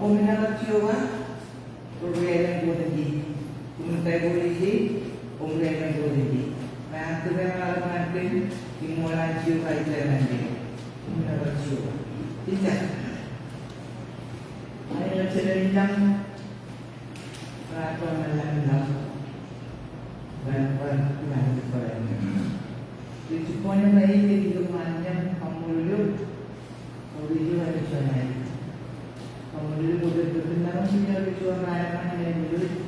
Peminat Program Boleh Kumentai Boleh Program Boleh Nah, tu kan alamatkan Timulan Ciu Kaitan nanti Peminat Ciu Tidak Ada cerita hilang Peraturan malam hilang Dan peraturan kepada Itu pun yang baik Jadi kemanjang Pemuluh Pemuluh ada suara Kemudian betul-betul dalam sini cuma mana yang dulu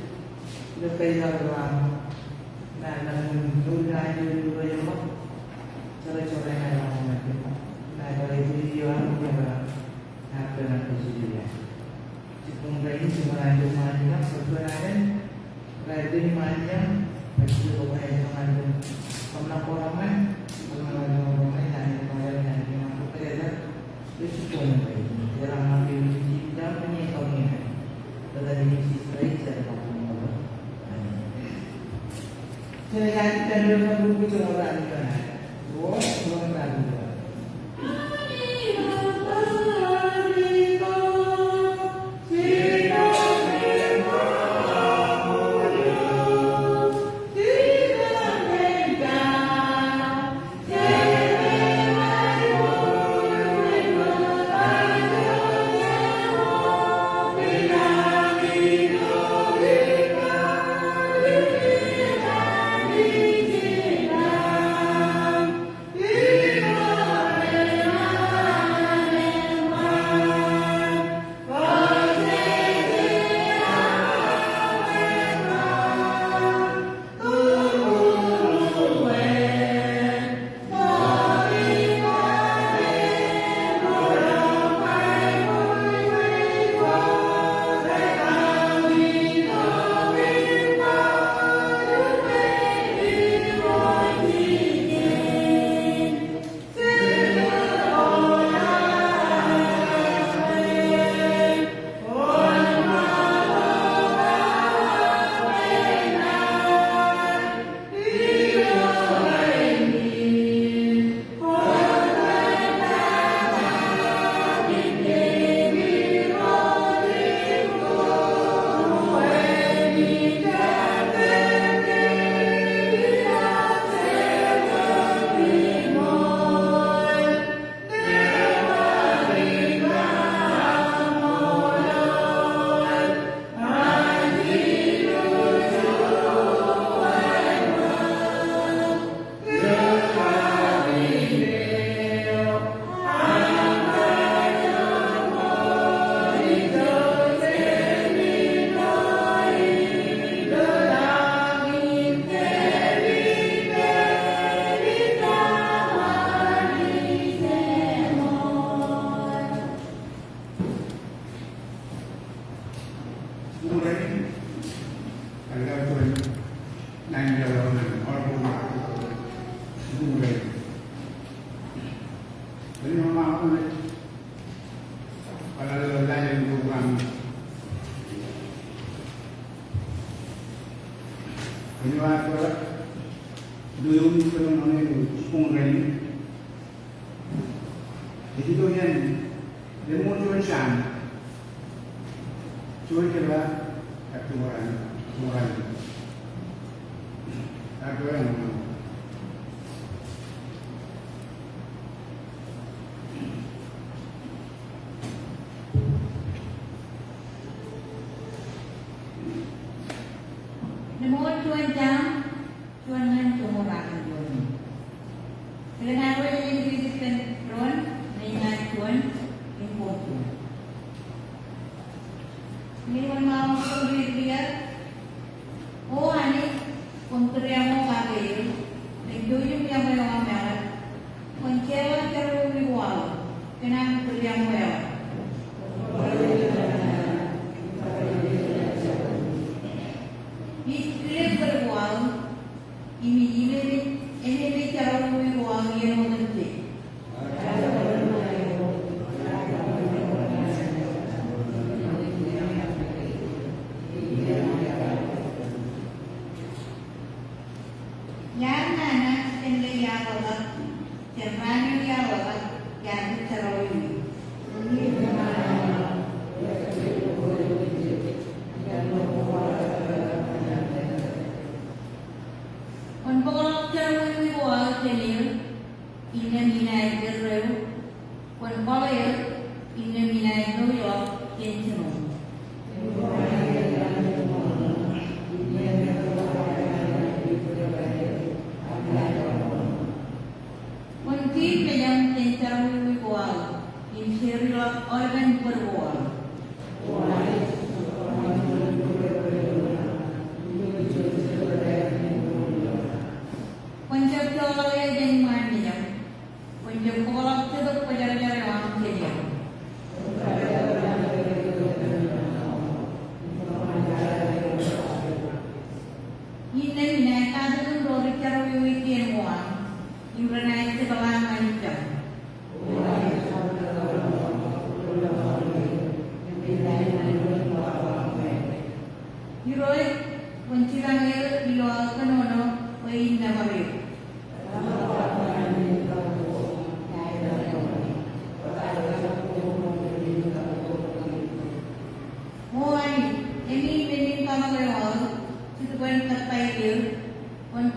lebih jauh nah dalam dulu dulu yang mau cara-cara yang ada macam nah kalau itu dia orang yang apa nak bersedia jika ini cuma ada mana sebenarnya ada di mana macam orang yang ada pelaporan orang yang mampu kerja itu pun baik jarang ambil dan penyekongnya tetapi sisi lain saya tak mahu. Saya akan dulu berbicara orang ini. Orang lain. yang berbual. Penjajah yang mandinya, penjajah itu penjajah yang mandinya. Ini kado tu dori cara weekend muan, imranai sekolah macam. Hiroi pencirang el diluar kenono pain nama be. Muan ini bening kama lewat. Itu pun terpakai dia, pun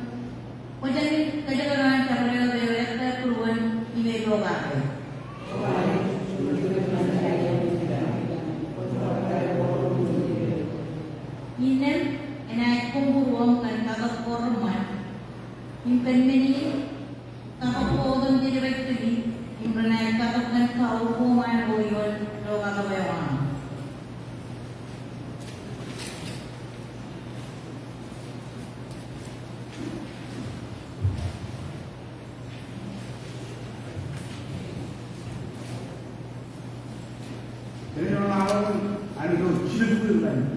jadi kerjaan cara dia keluar ini dua kali. Ini enak kumpulan kan kakak korban, impen ini kakak korban jadi betul, impen kakak kan kau kuman boyon dua kakak bayar. Jadi orang ada tu cipu lagi.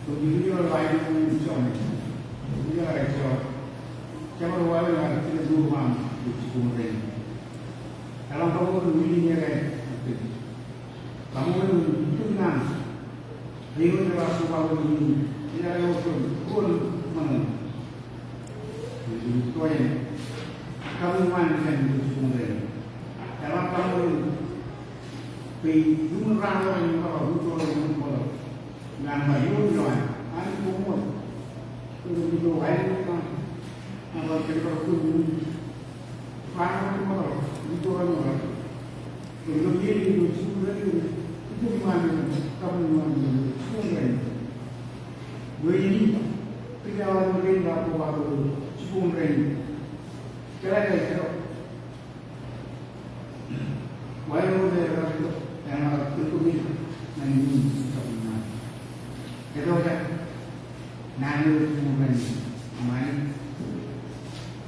So, individual value is on it. Cipunden. Dalam kamu begini kan, kamu itu kan, dia adalah sebuah begini, dia adalah pun mana, itu yang kamu mankan di Cipunden. Dalam kamu pergi jumlah orang yang kalau butuh orang yang kalau nambah yuran, ada umur, itu lain kan, apa kita perlu Orang orang itu orang kalau dia itu sudah itu mana kamu mana sudah begini tidak orang lain tak boleh sudah cara cara walau dia orang yang ada itu ni nanti kamu mana itu aja nanti sudah mana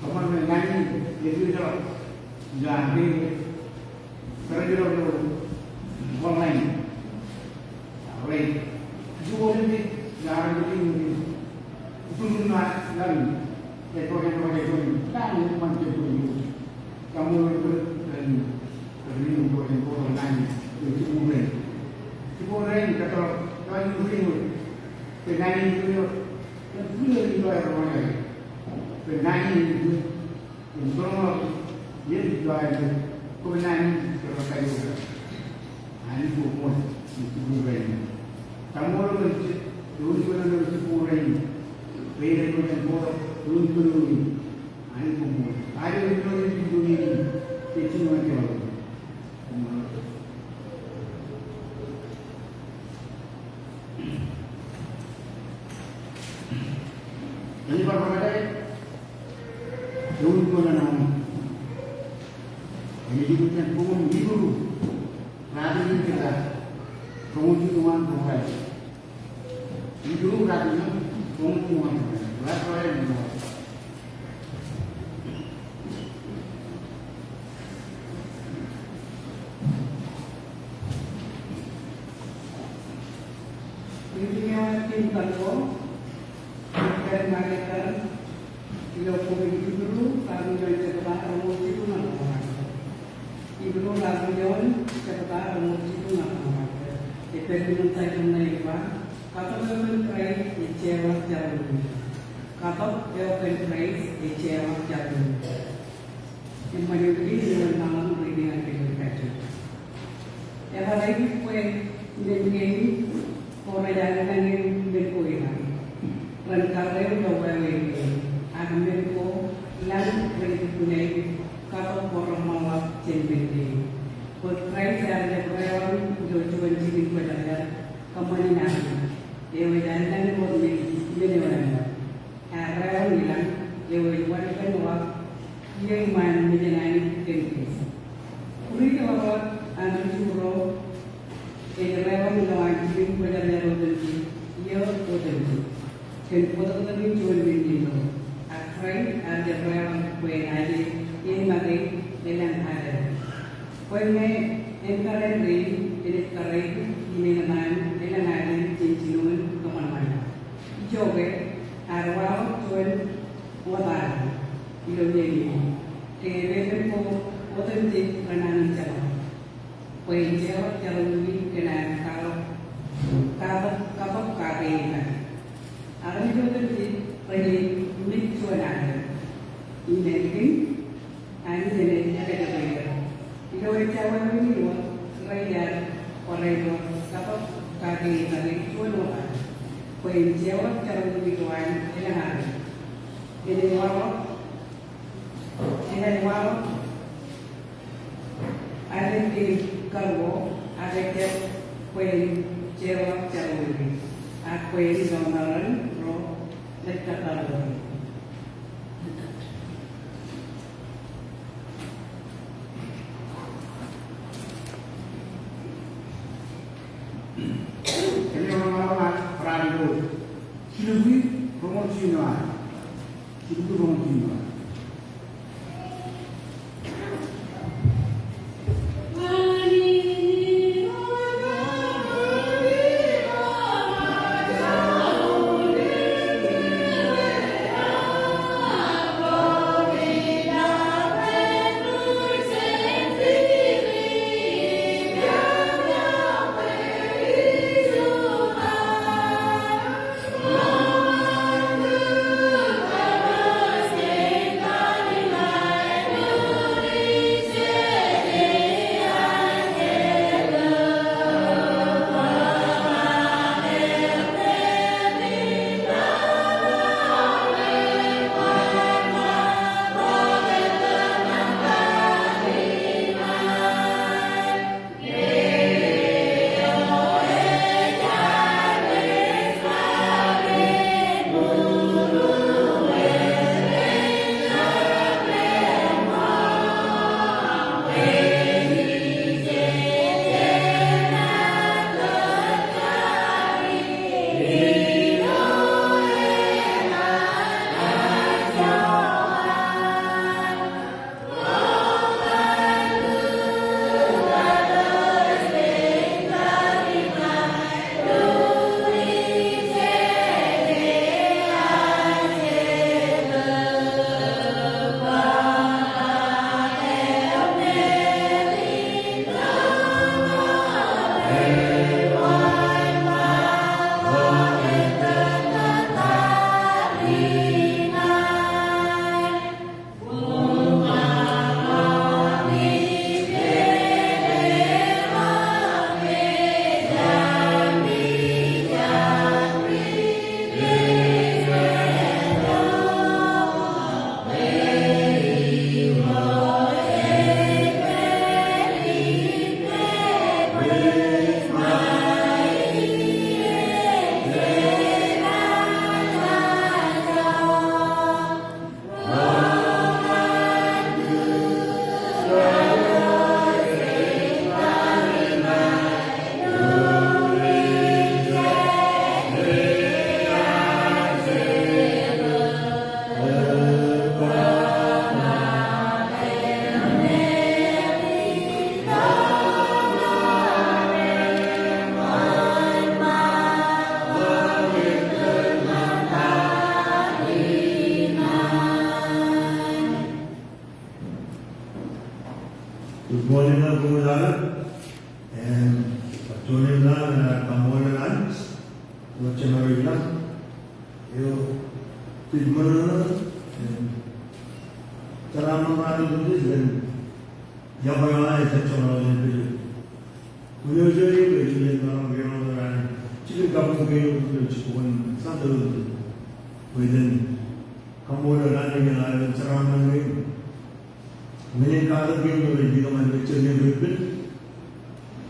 kamu nanti itu kalau jadi kerja online, online, jual ni jangan jadi itu cuma lagi, itu kan macam tu, kamu itu dan ini untuk online itu online kata kalau itu penanya itu itu orang penanya itu untuk dia jual kebenaran terkait juga. Ini bukan itu bukan. Kamu orang dulu orang itu bukan. Beda dengan orang dulu. Ini bukan. Ada orang di dunia ini cuma jual. Ini apa ada? Dulu orang ini juga pun dulu, nanti kita kemudian bukan. Ini dulu nanti kemudian berapa yang buat. Intinya tim kantor, dan mereka tidak boleh dulu kami dari sekolah umum itu mana. Ibu lagu jawan cepat emosi itu nak depending on saya mengenai kata open price ecewa jalan kata open price ecewa jalan yang mana ini dengan nama dengan kita yang lagi poin dengan orang yang dengan poin dan kalau yang jauh lagi akan berko lalu dari punya kata orang malah cenderi. Berkait dengan orang jual cincin pada kembali nanti. Ewe jangan buat ini orang. Orang bilang ewe buat kan buat yang mana menjenai cenderi. Uli kalau anda suruh orang bilang cincin pada orang cenderi, ia cenderi. Cenderi itu jual cincin. Akhirat ada orang kue aja. Ini bagi dalam ada. Poinnya enkaran ini karai ini nama dalam ada cincin kemana-mana. Joge arwah tuan wadah hidupnya ini. Kemudian otentik kanan jalan. Poin jalan jalan ini kena kalau kaki kan. Ada juga otentik pergi unik tuan ada. Ini mungkin Ani jadi ada kerja. Jika orang cawan ini kerja orang apa kaki tuan orang. Poin jawab cara tuan yang ada. Jadi walau ada di kalau ada ke poin jawab cara ini. Aku ini gambaran roh letak kalau. Ini orang-orang radio, hidup promosi promosi. Good morning, Guru and joining us Kamolan, Rocha Maria, you Tidmana, and Taramana and Yabana is a channel. We usually live in the Chili Kapu which one Sunday within Kamola and Island surrounding. Many other people will become a lecture in Britain.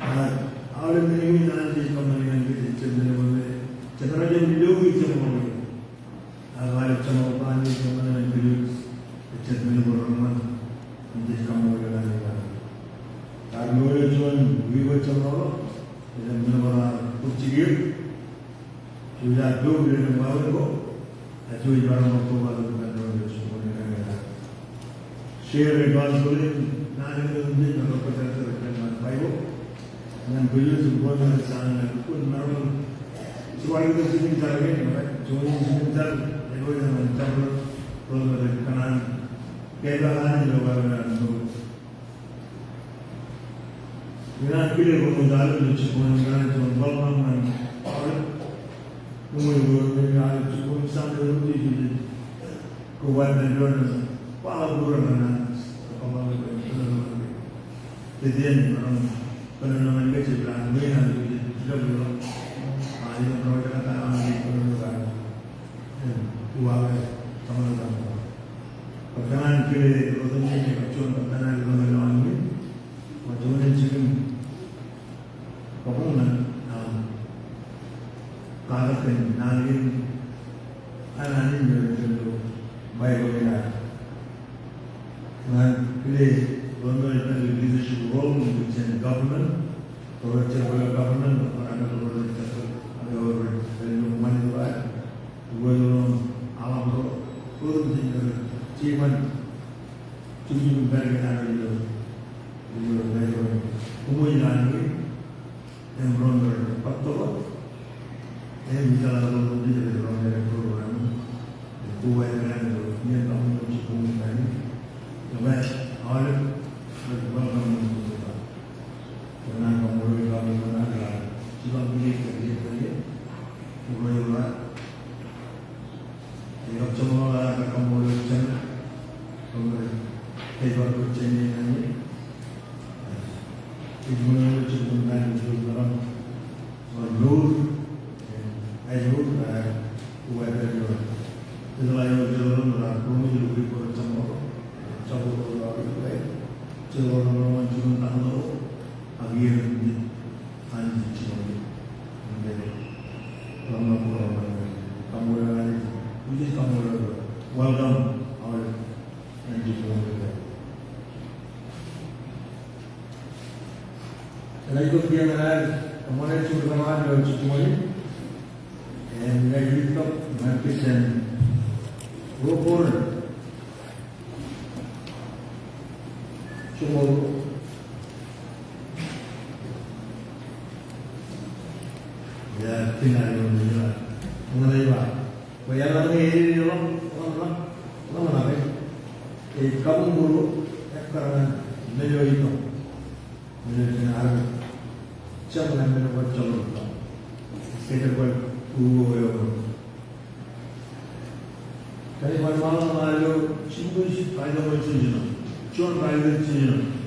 All of the new Nancy company and children, Chakrajan do each of them. I like some of Pani, someone and Philips, the Chetman Roman, and this come over the I know which one we were tomorrow, is a member Puchigir. She was at 2 million miles ago. That's who you are on the share responsibility, not in the Bible, and then we use the word of the sun and put normal. So, why is the sitting target? Joining himself, egoism and temper, brother, the Kanan, Kela, and the world. We are not feeling of the other, which is going on welcome and all. We are to put some of the go out and learn. Kemudian penanaman kecil dan mereka juga belum ada produk tanam di penanaman uang sama-sama. Pertanyaan kiri rotannya macam pertanyaan penanaman ini macam mana cium kapungan kalakan nalin ananin berjumpa baik benar. Today, government leadership role which in government, or government, or another government, money back, well, Alamro, achievement, to you very hard. We were very Umuilani, and Ronda Pato, and we are the program, who were near the the West, all welcome to the when I come over to she got me to go back. You have some more come over to China, over paper to change in me. It's one of the children that is around or road, and I wrote whoever you are. This is why I was looking for some more. Orang cuma tak tahu, akhir ini anjing cuma kamu dah which kamu dah welcome our anjing cuma. Selain itu dia adalah kemarin sudah kemarin dari cuma ini, and I lift up market and go forward. Tomorrow, ya tinggal di mana? Mana lagi pak? Bayar lagi ini orang mana? Kamu dulu, karena beliau itu, beliau harus siapa yang berbuat calon? Kita buat 그래서 얼마나 말로 친구식 발견을 쓰시는 지원 발견을 쓰시는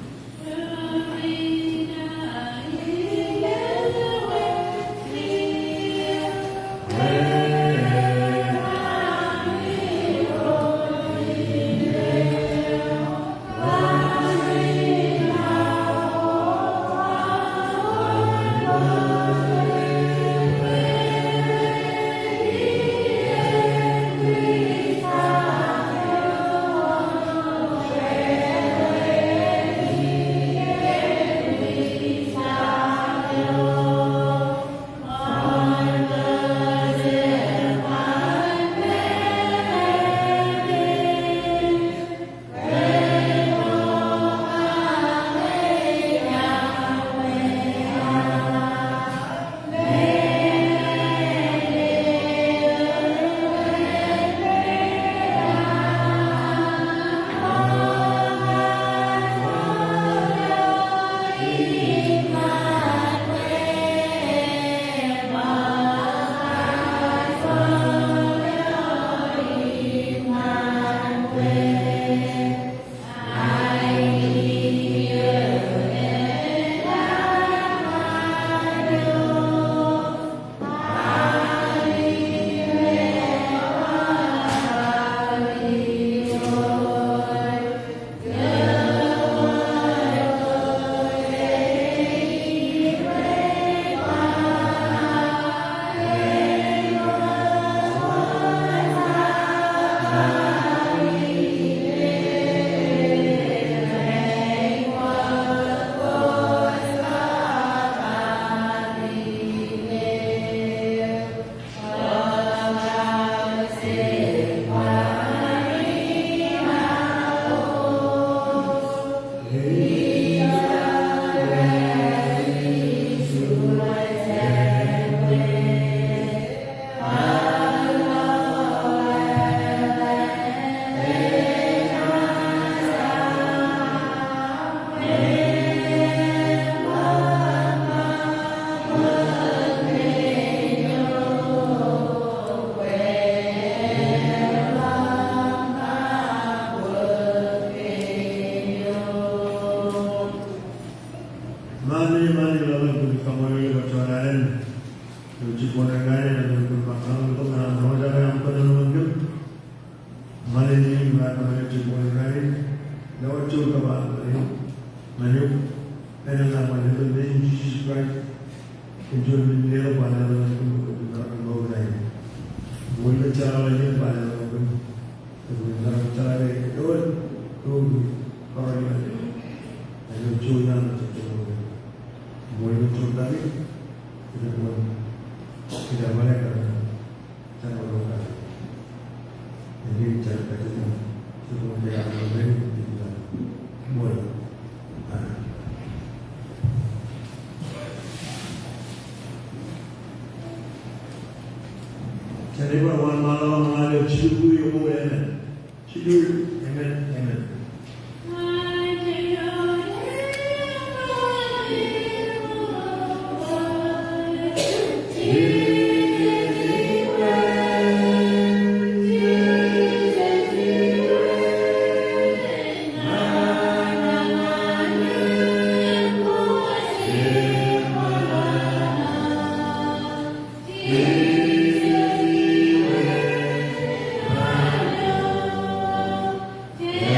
Yeah.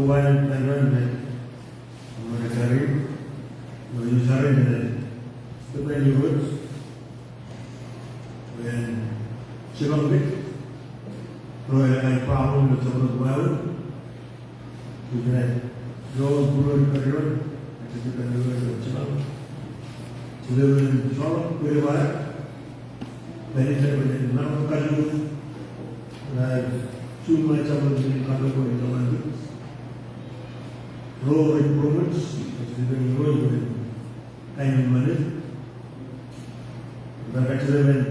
kubayan tangan mereka cari baju sari dan sebenarnya juga dan sebab itu royal ay paham betul betul juga jauh bulan period itu juga juga sebab sebelum soal berubah dari sebelum nama kayu dan cuma macam ni kalau boleh zaman itu row improvements itu dengan row itu kain mana mereka sebelum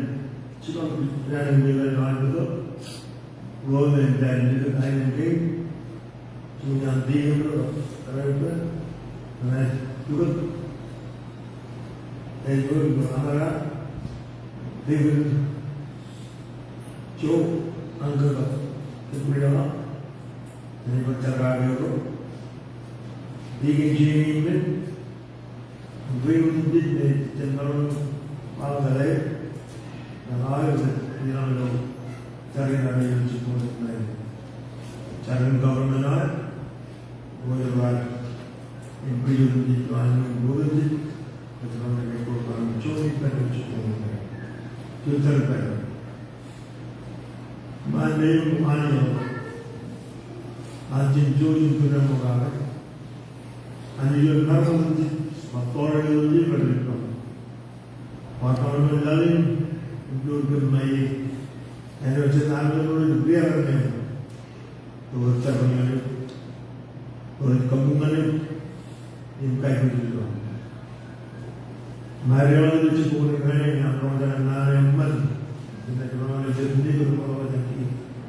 sebab yang menjual bahan itu row dan itu kain mungkin cuma dia itu kalau itu dan juga itu berapa dia jauh angka Kemudian, ini bercakap itu, dikenci ini, beribu di cenderung malah lain, dan lain di dalam cari dari yang cukup lain, cari government lain, boleh buat imperium di dalam boleh di, dalam negara orang curi pada cukup lain, filter pada. Mandem anu, anjing jujur sudah mengalah. Anjing namun motor itu berlaku. Motor menjalin untuk bermain. Yang cerita itu biar ni, tu cakapnya itu, tu kampungnya itu kayak begitu. Mariam itu cukup orang yang orang yang naik mal. Kita kalau ada jenis itu kalau ada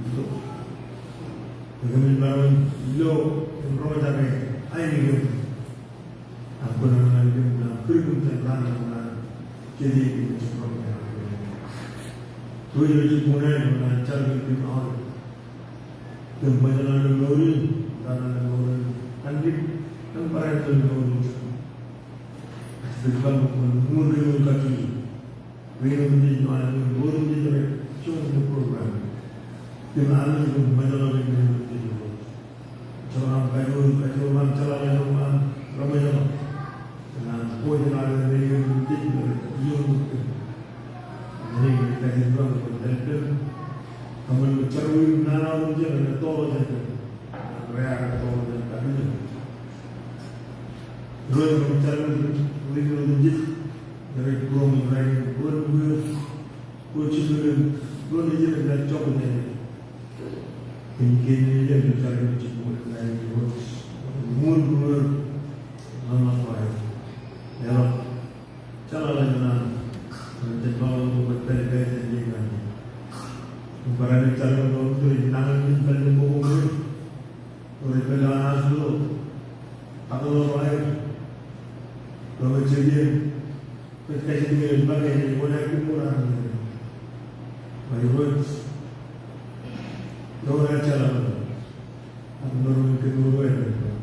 itu, kami baru lo orang ada ini itu, aku nak itu nak kerja tentang nak jadi itu semua. Tu jadi punya nak cari itu orang, kemudian lori, dan lori, andi, dan para itu lori. Sebab mungkin kaki. Minum di mana, burung di mana, cuma program. Di mana itu majalah minum di mana. Orang kayu orang jalan orang ramai orang. Dan kau jalan minum di mana, minum. Ini kita hidup berdamping. Kamu mencari nara ujian dan tolong saja. Reaksi tolong dan kami. Dua mencari ujian. Dari kurang lain, kurang kurang dia dah coba ni. Mungkin dia mencari cukup lain, murmur, nama apa? Ya, cara lain mencoba untuk berperbeza dengan. Barang cara untuk nangan dan membangun, oleh pelayan asal, atau lain, kalau jadi Terkait dengan bagai boleh kurang, baik dua cara, menurut kedua itu,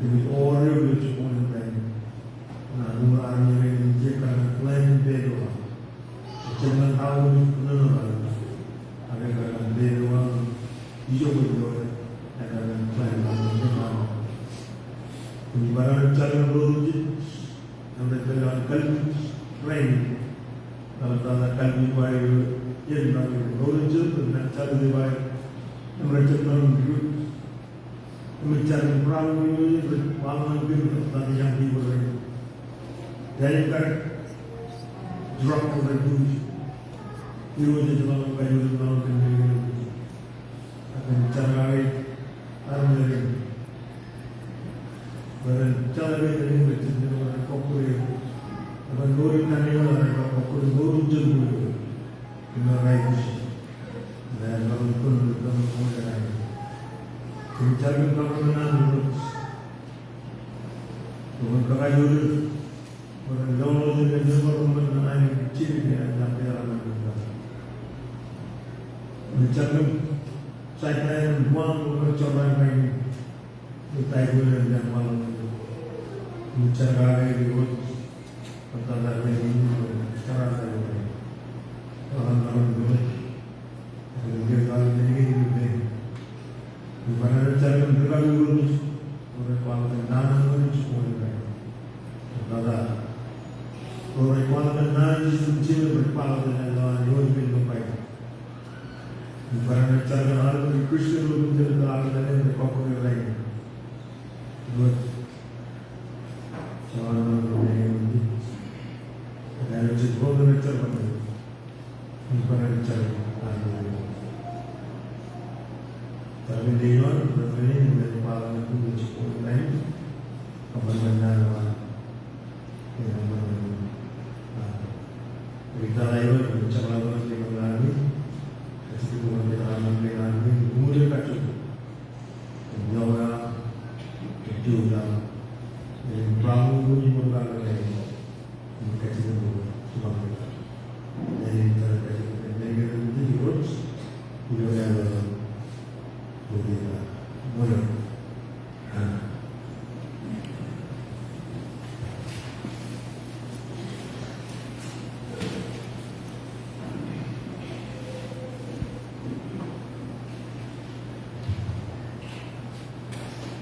jadi orang yang cukup lain, orang yang jika lain beda, jangan tahu menurut ada kalau beda, hijau beda, ada lain macam ini barang cara menurut Yang berkaitan kalbi, rain. Kalau tanda kalbi baik, ia dibangun. Orang jatuh dan cara dibaik. Mereka dalam hidup, mencari perang ini berwangan biru tadi yang dibuat. Jadi kan drop over boots. Itu je dalam kayu dalam kendali. Akan cara armor. Cara ini berarti Kokuri, apa lori tani orang apa kokuri lori jemur, kena raih, dan lalu pun bertemu raih. Mencari keamanan dulu, berbagai jurus, berjauh dari jemur mengenai ciri yang sampai orang kita. Mencari saya yang buang mencoba main, utai bulan yang malam. Mencari ribut antara ini cara lain. Orang-orang dulu, dia kalau ini Ibaratnya mereka lulus oleh kualitas tanah itu semuanya. Karena oleh kualitas tanah itu jiwa berkualitas Allah yang lebih baik. Ibaratnya hal yang Kristen lu menjadi Allah yang berkualitas lain. Buat orang yang ini, ada jiwa yang terbaik. Ibaratnya Allah. Tapi dia bermain dengan kepala itu cukup lain, kebenaran yang berita lain berbicara dengan lagi, seperti berbicara dengan kemudian kacau, jauh itu dah, bangun bunyi berbagai lain, kacau itu sebab itu, jadi terkacau, jadi itu terus, dia ada berbeda, boleh.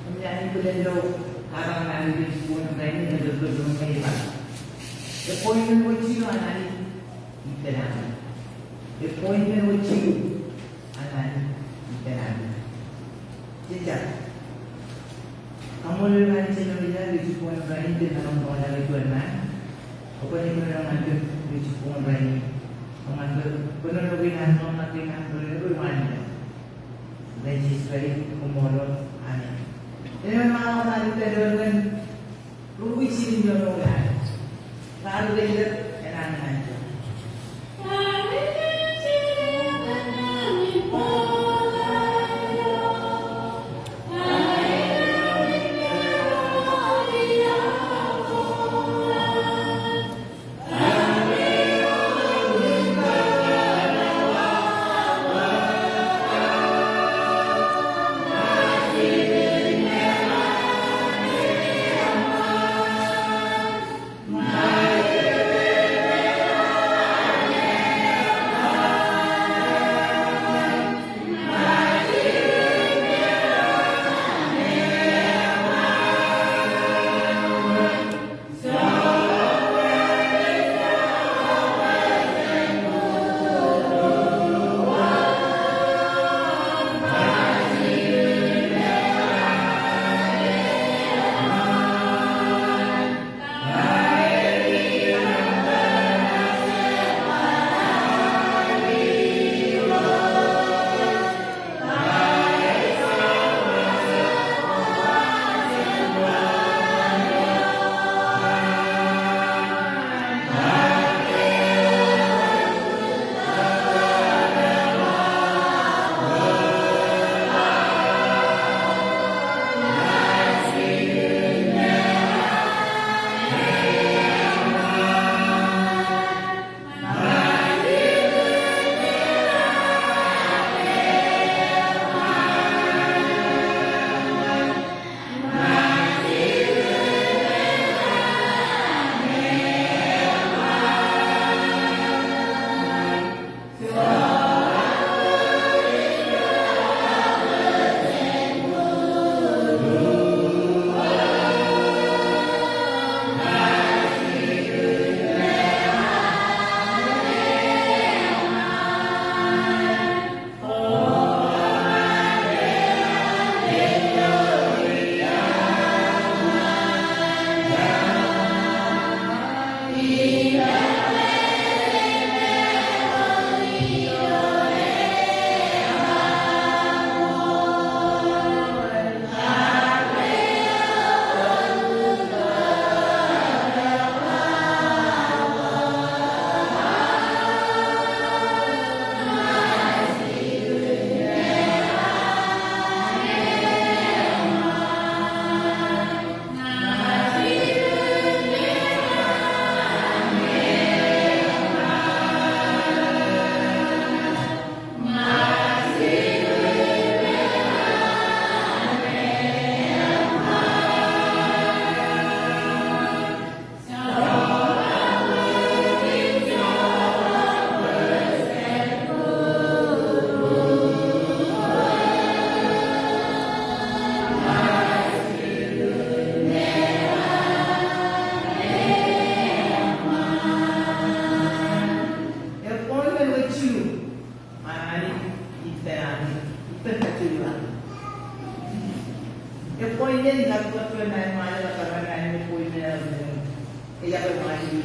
Menyanyi belendo karangan di sebuah lain yang berbeda hebat. Appointment wajib anani iterani. Appointment wajib anani iterani. Jejak. Kamu dengan channel di sebuah lain dengan orang itu mana? Apa yang mengenai di sebuah lain? Mengambil penelusuran normatif berumana. Legislatif komodor aneh. Ini memang orang itu dengan rugi sini orang. Lalu dia enak aja.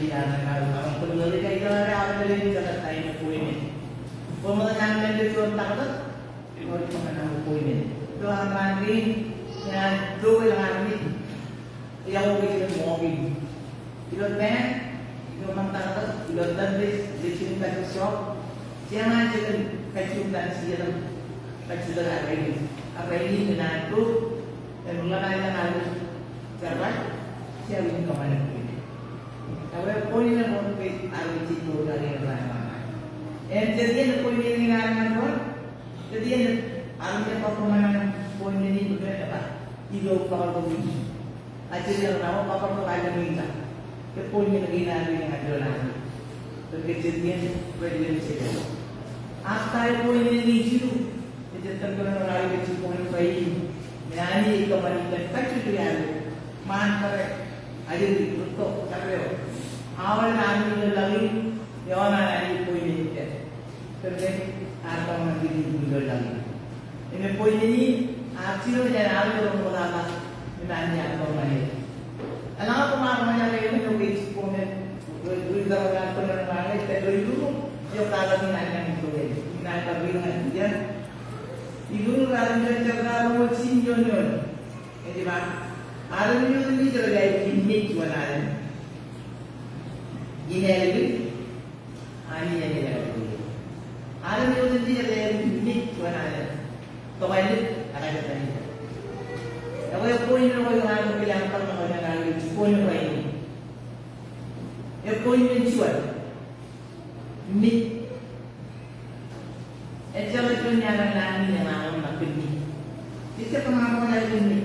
jangan kalau perlu dari orang dari jangan tanya poinnya. Pemenang yang dicontoh tu, orang pemenang poinnya. Tuhan nanti yang dua lagi yang kita mobil. Kita ben, kita mantap, kita dan di sini kita shop. Jangan jadi kacungan siapa kacungan apa ini dengan tu dan mulai dengan siapa siapa yang kemana ini. Kalau poinnya mau ke arah situ dari mana? Jadi poin ini dengan apa? Jadi arahnya apa kemana poin ini juga apa? Ilo kalau begini. Ajar yang nama apa kalau minta. Ke poin ini lagi yang ada lagi. Terkejadian berdiri saja. After poin ini situ, jadi terkena orang itu poin bayi. Nyanyi kembali kacau dia. Manfaat ada di betul cakap. Awal nyanyi lagi, yang nyanyi poin ini. Terus apa yang dibuat lagi. Ini poin ini, akhirnya jangan ada orang berkata nyanyi apa lagi. Anak kemarin lagi ini juga poin itu dalam penerbangan itu dulu. Dia kalau nyanyi itu, nyanyi kabingan dia. Ibu kalau dia cakap orang sinjon, ini bah. Ada ni terjadi ini cuma ada. Ini lagi, ani lagi lagi. Ada ni terjadi ini cuma ada. Tuan ini akan terjadi. Kalau poin yang orang bilang kalau orang lagi poin ini. Poin ini cuma ni. Ejala tu ni ada lagi yang orang nak beli. Kita pengalaman lagi ni.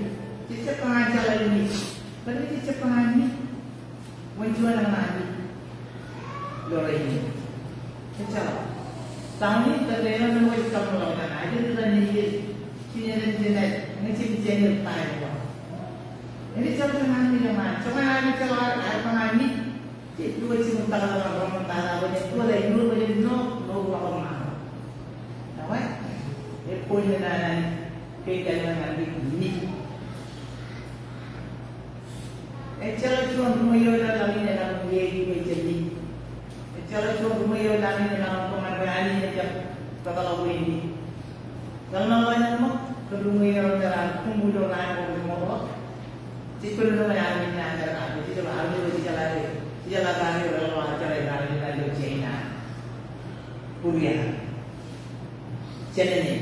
Kita pengajar ini, berarti kita pengajar menjual lagi dolar ini. Kita tahun ini terlihat nama kita melakukan aja dengan ini, jenis macam jenis apa? Ini cara pengajar yang mana? Cuma ada cara pengajar ini, itu macam orang banyak tu ada dulu banyak no orang mana? Nampak? Poin yang kaitan dengan ini. Echala cuma rumayola lagi dalam dia jadi. Echala cuma rumayola lagi dalam pengadaan yang kalau ini. Kalau banyak mak rumayola dalam kumpulan orang orang. Jika rumah yang ini ada, jika ada orang cara dari China, Korea, China.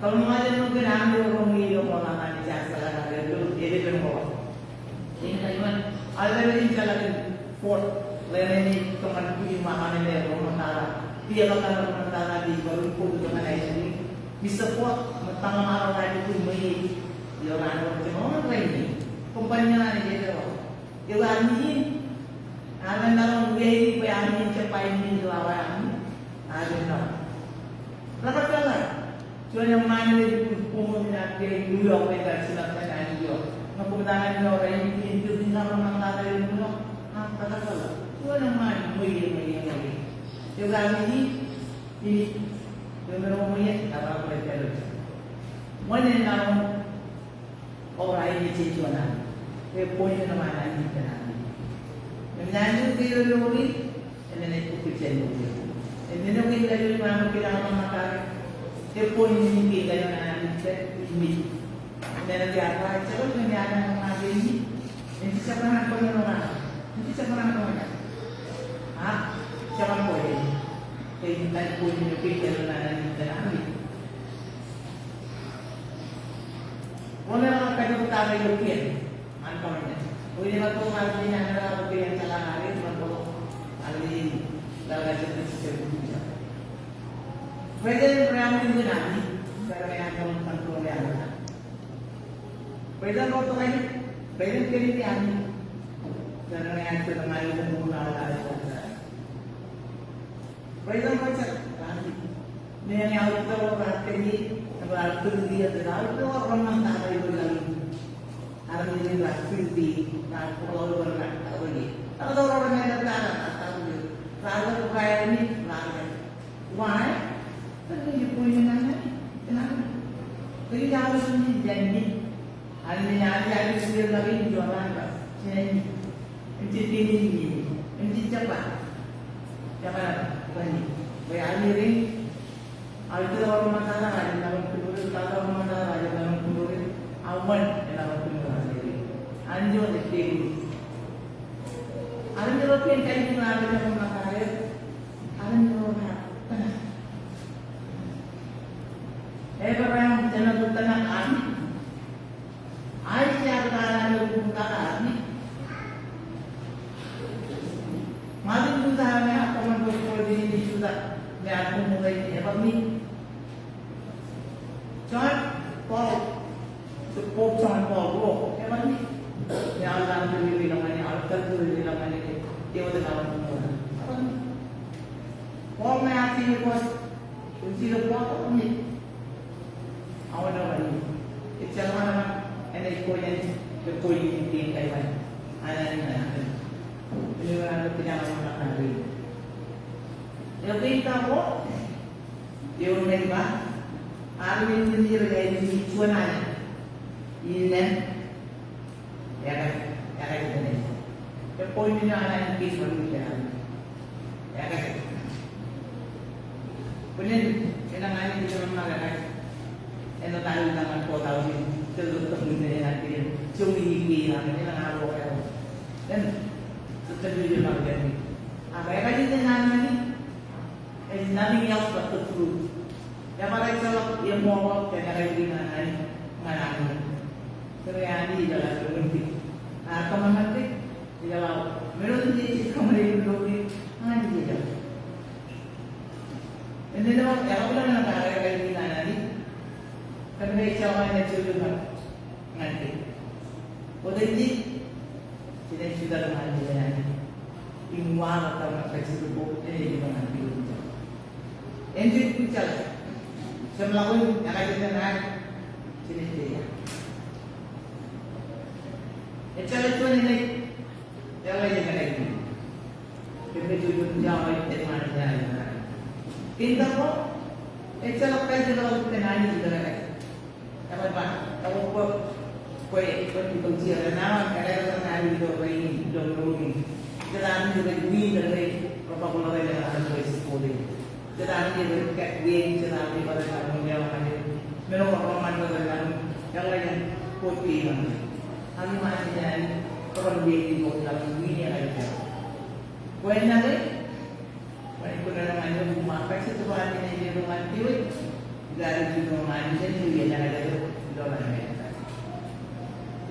Kalau ada mungkin ada orang yang orang jasa ada itu dia bermula. Ini kalian ada yang jalan port, lain ini teman punya makan ini rumah tara, dia bakal rumah tara di baru pun dengan ini bisa port mentang marah lagi tu mei, dia orang macam mana ini, kompanya ini dia tu, dia ini, anak dalam dia ini bayar ini cepai ini lawan, ada tak? Berapa kali? Cuma yang mana di umumnya dia New York mereka silakan dia. Kemudian orang ini itu tinggal orang dari New kata-kata. Cuma yang mana mulia. Juga ini benar-benar apa mereka itu. Mana yang orang ini cicuan, poin yang mana ini kenal. Yang dia lori, ini itu kecil lori. Ini mungkin dari mana kita makan. Poin ini kita yang ini. Dan apa? Coba kemudian mengambil ini, ini siapa nak kau yang orang? Ini siapa nak kau yang? Siapa kau ini? Kita punya pikir dan ambil. Boleh orang kaya utama European, manfaatnya. Boleh orang tu hari ini ada European jalan hari, orang hari dalam jenis sesuatu. Mereka beramal itu nanti, kerana yang kamu kontrol yang ada. Present waktu ini, present kiri ni ani, kerana yang kita mahu menggunakan ada. Present macam ani, ni yang kita orang kiri, kalau kita dia terlalu tu orang mana tak ada lagi. Hari ini lagi di, nak kalau orang tak boleh. Kalau orang yang tak boleh, kalau kaya ni lagi. Why? Kerana dia punya nanya, kenapa? Jadi harus ni janji. Hari ini ada sendiri lagi jualan apa? Jadi ini. siapa? Siapa nama? Bukan ini. Baik Alirin, Alkitab orang Matara, ada nama penulis Tata orang Matara, ada nama penulis Awan, ada nama penulis Alirin. Anjo Dikti. Alam Eropa yang kali ini ada nama Matara, Alam Eropa tanah. Abraham jangan bertanah kami. Aisyah bertanah bertanah kami. Malam sudah nak kawan berkumpul di sudah nak mulai apa ni? John Paul, Pope John Paul, apa ni? Ya Allah beri namanya, Al-Qur'an beri namanya. Dia udah kawan semua. Apa ni? Paul ni asing bos, kunci lepas apa ni? Awak dah balik. Itu mana? Ini koi yang kaiwan. Ada ni mana? Ini orang tidak mahu kari. Yang kita tahu, dia orang apa? Hari ini sendiri ada di Cuananya. Ini, ya kan ini. Yang poin ini ada yang kisah berbicara. Ya kan? Kemudian, yang lain kita mengatakan, yang tahu tentang kota ini, terus kemudian nanti cumi ini, ini yang ada orang. Dan terjadi macam ni. Apa yang kali ni nama ni? Is nothing else but the truth. Yang mana kalau yang mau kita kali ni mana ni? Kerana di dalam berhenti. Kamu nanti di dalam berhenti kamu lagi berhenti. Di dalam. Ini dalam yang apa nak kali ni mana ni? Kerana cawan yang cukup nanti. Berhenti. Tidak sudah dengan Imwal atau nak kasih buku ini juga nanti ucap. Enjin ucap. Semelawan yang ada dengan jenis dia. Ucap itu ni yang lain yang ada ini. Kita jujur jawab dari mana dia. Kita pun ucap apa yang kita lakukan hari juga ada. Apa? Tahu apa? Kue itu dia nama kadang-kadang hari itu ini dulu. Jadi juga ini dari protokol yang ada di sekolah. Jadi juga kat game, jadi pada tahun yang ada. Mereka orang mana yang lain kopi mana. Kami masih jadi orang game di kota ini ada. Kue nanti, kue itu dalam ada rumah. Pasti tu orang ini di rumah tiwik. Dari juga rumah ini dia ada dolar.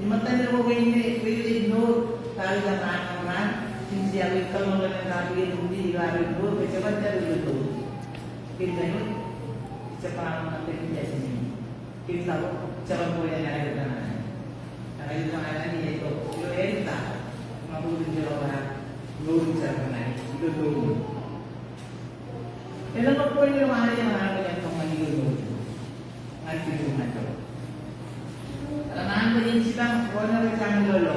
Imatan yang ini ignore kali yang orang Siapa kalau orang kafir di luar itu cepat jadi itu. Kita ini cepat nanti jadi ini. Kita cepat boleh ada dengan. Karena itu ada ni itu. Itu kita mampu menjawab lurus jalan itu dulu. Dalam poin yang mana yang kami itu nanti itu macam. Kalau nanti yang sedang orang macam dulu.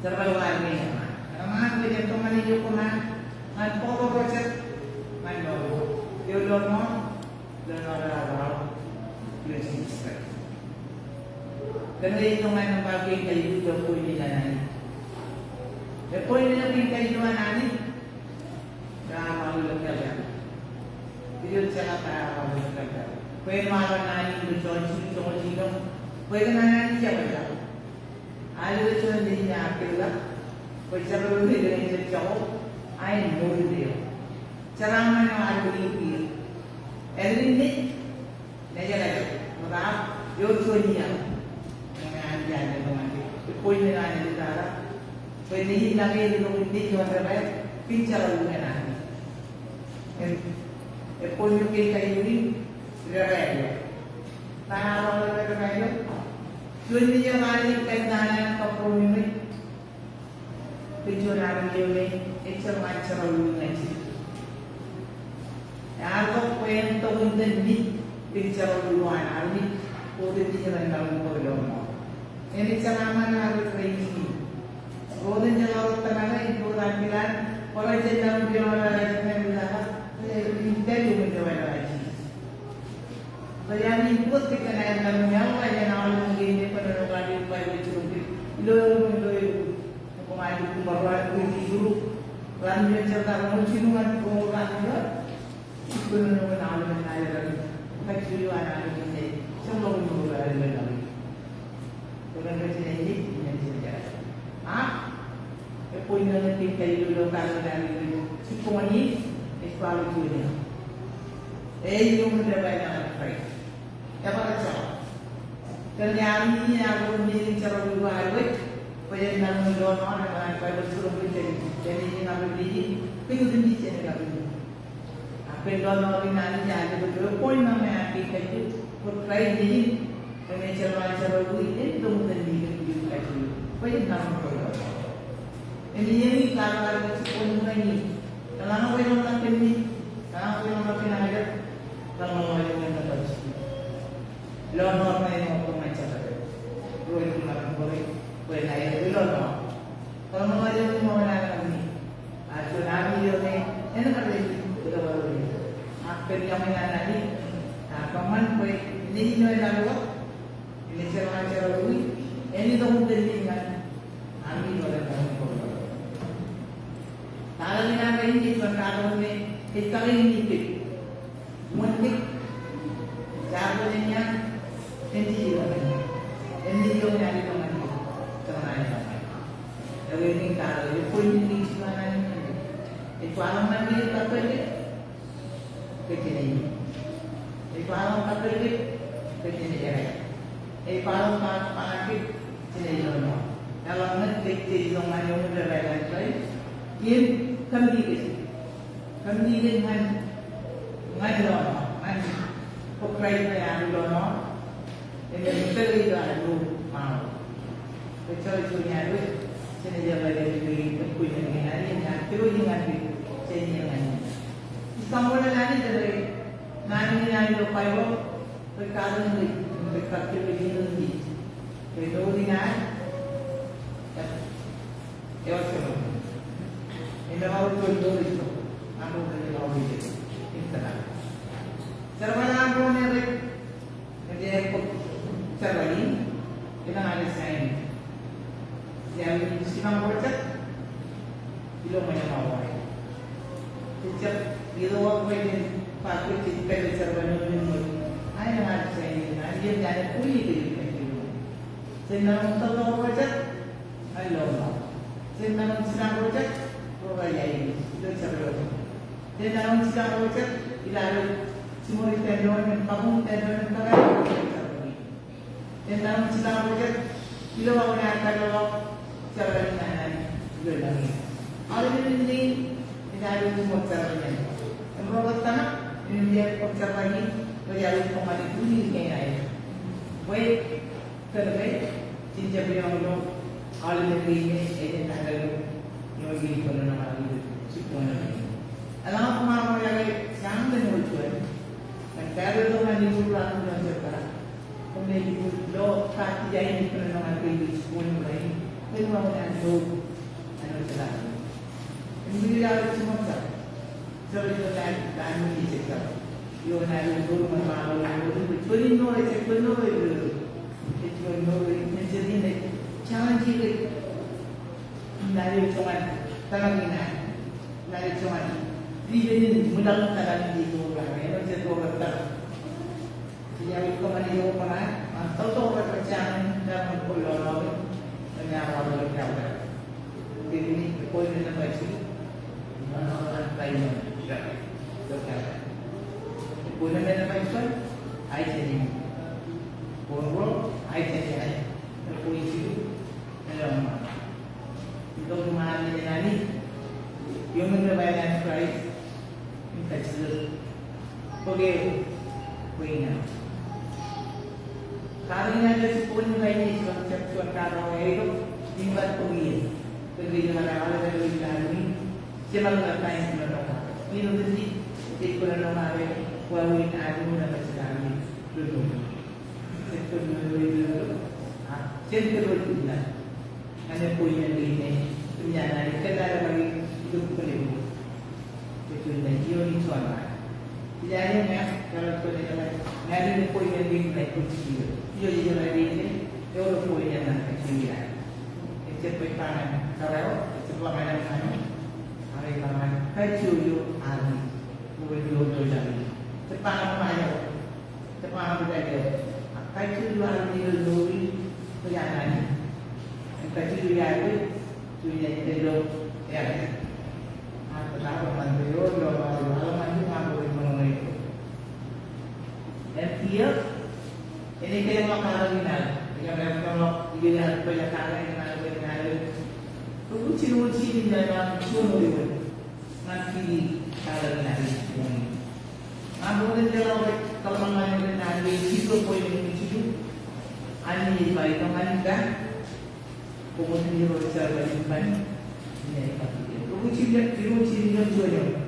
Terlalu lagi, karena kita tu mana juga mana pokok proses mana dulu, dia dulu ada prinsip. Kerana itu mana bagi kayu tu poin ini nani. Poin ini yang kayu nani, dah malu lekar. Video cakap dah malu lekar. Poin malu nani itu contoh, poin nani siapa? Ada tu ni yang kita, macam mana dia ni jauh, I know dia. Cara mana ada ini? Ini lagi, maka yo tu ni yang ada dengan dia. Poin ni ada di dalam. Poin ni lagi itu ni jual berapa? Pincar luar nanti. Poin ni kita ini berapa dia? Tanah orang berapa dia? Dunia mari kendanan kapurumi, pijuran kiri, itu macam orang ni. Aku poin tu untuk ni pijuran luar ni, orang ni jangan dalam kolam. Ini cara mana aku ini? Orang jangan orang itu orang bilang, orang jangan orang orang bilang, ini tu menjawab. Jadi ikut kekenaan dalamnya, yang awal mungkin pada orang di upaya itu, itu hukuman itu baru itu taruh sinuman orang juga, sebenarnya nama menaik lagi, kecil anak ini, semua orang ada lagi. Orang kecil ini saja. Punya kita dulu kalau dari semua ini sekolah dunia. Yung dapat nak pakai. Apa macam? Kerana ini aku ni cara buat buat, pada nama dono orang pada suruh beli. Jadi ni nak beli, pergi beli je nak beli. Apa dono ni nak jadi betul. Poin nama kita itu, try ni. Kami cara buat ini tu mungkin ni lagi. Pada nama dono. Ini kalau pun ini, kalau orang nak ini, kalau orang nak ini, kalau orang nak baca, lorong mana orang macam apa? Roy nak boleh naik lorong. Kalau orang yang mau nak ini, asal nabi ini, ini kerja kita boleh. Apa yang mana ni? Kaman boleh ini ni lalu, ini cara ini tu mungkin dengan nabi boleh tahu. Kalau ni nak ini berkata ni, kita ini mungkin caranya ini juga yang di mana ni, cara apa? Kalau ini kalau pun ini mana ni, itu alam mana ni apa ni? Kecil ini, itu alam apa ni? Kecil ini je. Itu alam apa ni? Kecil ini je. Kalau nak kecil itu mana yang muda lagi. Ini kami dengan dono, pokrai yang dono, ini sekali dah mau. Kecuali punya itu, sini jaga diri, punya hari yang terus dengan sini dengan. Istanbul lagi dari nani lokayo, perkara ini berkati begini. Itu dengan, ya semua. Ini orang tu itu, aku beri orang itu, internet. Cara aku ni, dia cara ini, kita ada sign. Yang siapa baca, itu mana mahu. Sejak itu orang ini pakai cerita cara ini, ayah ada sign. Dia jadi kulit itu. Senang tahu baca, ayah. Senang baca. Orang lain itu sebelum. Dia dalam sidang baca, ilalu semua tendon, kabung tendon kalau sebelum. Dia dalam sidang baca, ilalu orang kalau sebelum nana juga lagi. Ada ini ilalu semua sebelum. Empat tanah ini dia percaya berjalan kembali dunia kaya. Baik kerana cinta beliau ada ini ini ada. Yogi kono nama itu cikona ini. Alam kemarin yang sangat menarik. Dan kalau tu mana diulang dan berkata, kemudian diulang kaki jadi kono nama itu cikona ini. Itu mana tu anu celaka. Ini dia cuma tak. Sebab dan ini cakap. Yo nak guru mahu itu penuh itu. Itu menjadi ni challenge itu. Dari cuman tangan dari cuman ini mudah tangan itu orang yang jadi orang tak jadi kemana dia orang tahu berpercaya dalam pulau dengan orang berkata ini poin yang baik orang lain berkata poin yang baik saya jadi poin saya poin itu dalam untuk memahami ini, yang mengenai Christ, kita sedang pergi punya. Karena ada sepuluh ini sebab kalau itu timbat pergi, pergi dengan awal dari ini, jangan lupa yang menolak. Ini mesti ikut nama kuawin adu dan bersekali dulu. Sektor dulu, sektor dulu. Ada punya ini, punya nari kita lagi hidup beliau. Itu dia ni soalan. Tidak ada kalau kita nari punya ini lagi kecil. Dia lagi ini, dia punya nari kecil. Itu pertama, kalau sebuah macam mana, naman kay Chuyo Ari. Puwelo to siya. Sa pangapayo. Sa pangapayo. Kay Chuyo Ari niluluwi. Kaya nani. Ang kay Chuyo Ari. Chuyo Nilo. Yan. At tapos man yun. Alam man yung mga buhay mga ito. And here, ini kayo makarawinal. Yang memang dilihat banyak kali dengan benar. Uci-uci di dalam sumur itu nanti kalau nanti yang. Namun kalau mengenai nanti itu poin itu, ani baik teman kan, kemudian dia berbicara banyak ini apa itu. Uci dia juga.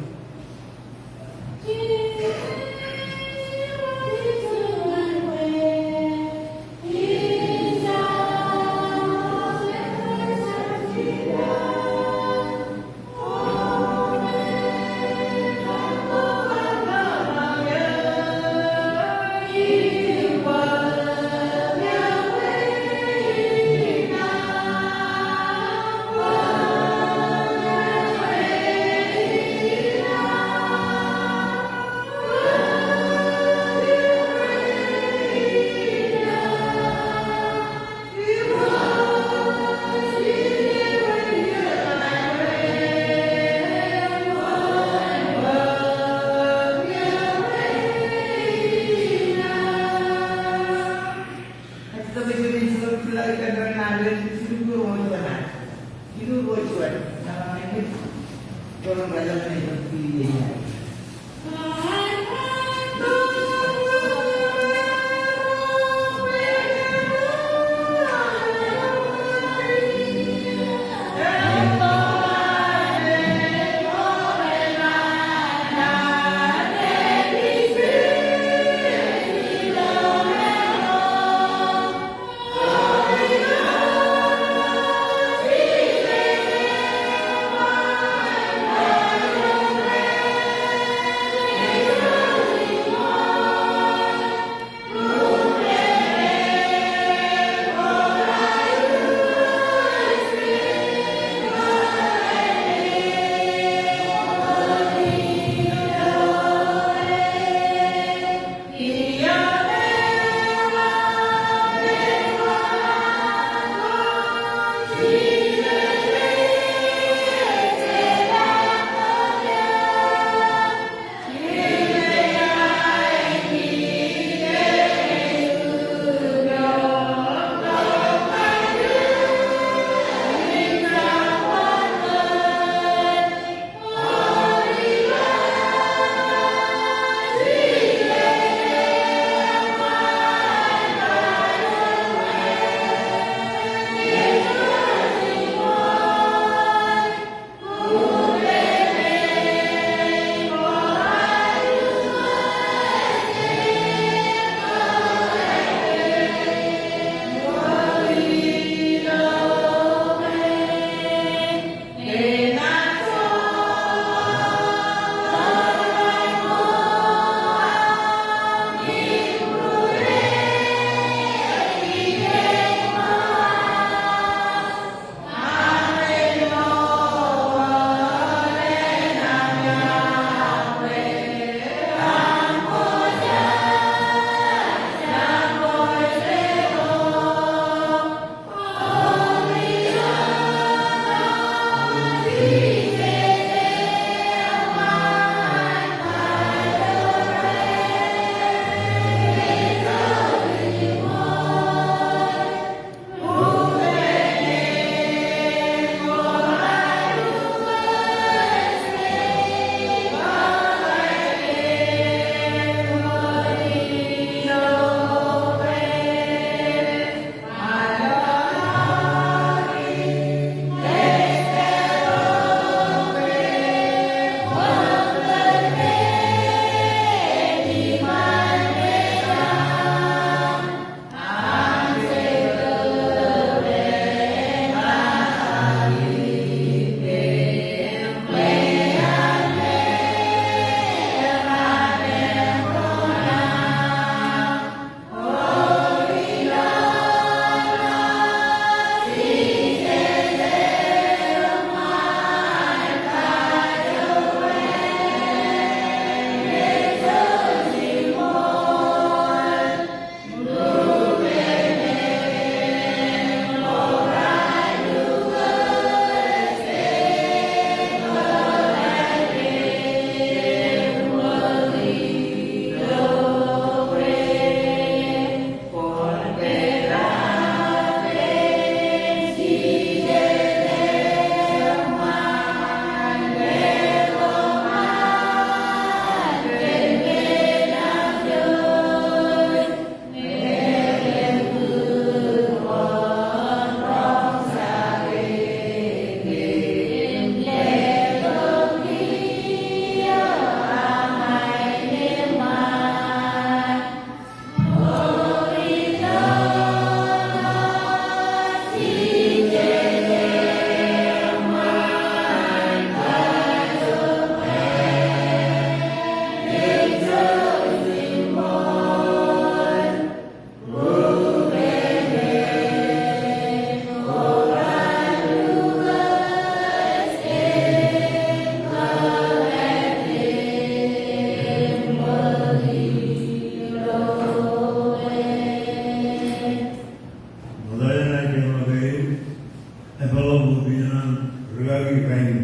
Magagi kain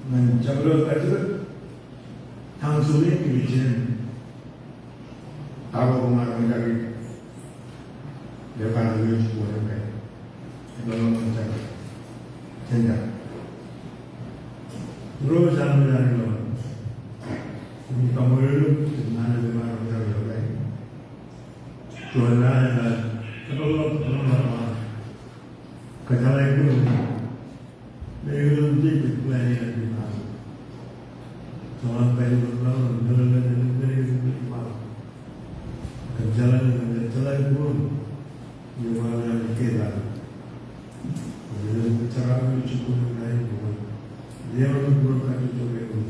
ng Chabro Katu Tang Suli Kilichin Tabo Kumar Magagi Depan Luis Buwan Kay Nolong Mencari Senja Bro Jamu Jani Lawan Ini Kamulu Mana Depan Magagi Yogai Tuhan Raya Kalau Kacalai itu Mereka tidak pelajari di mana. Soal pelu berlalu, jalan dari mana. Kacalai pun di mana kita. Jadi cara cukup lain pun. Dia orang berkat itu begitu.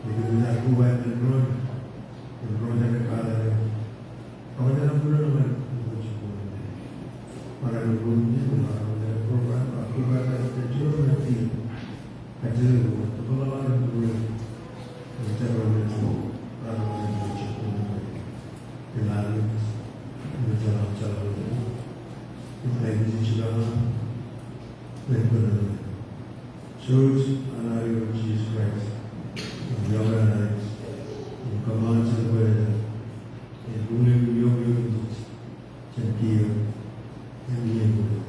Jadi kita buat drone yang kalah. Kalau dalam bulan cukup. Para drone itu program program terjun nanti kerja kepala dulu cara itu orang cukup kenal berjalan kita ini sudah berkenan shows anari Jesus Christ jalan kemana sebenarnya boleh beliau cantik yang dia boleh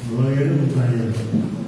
Mulai itu bukannya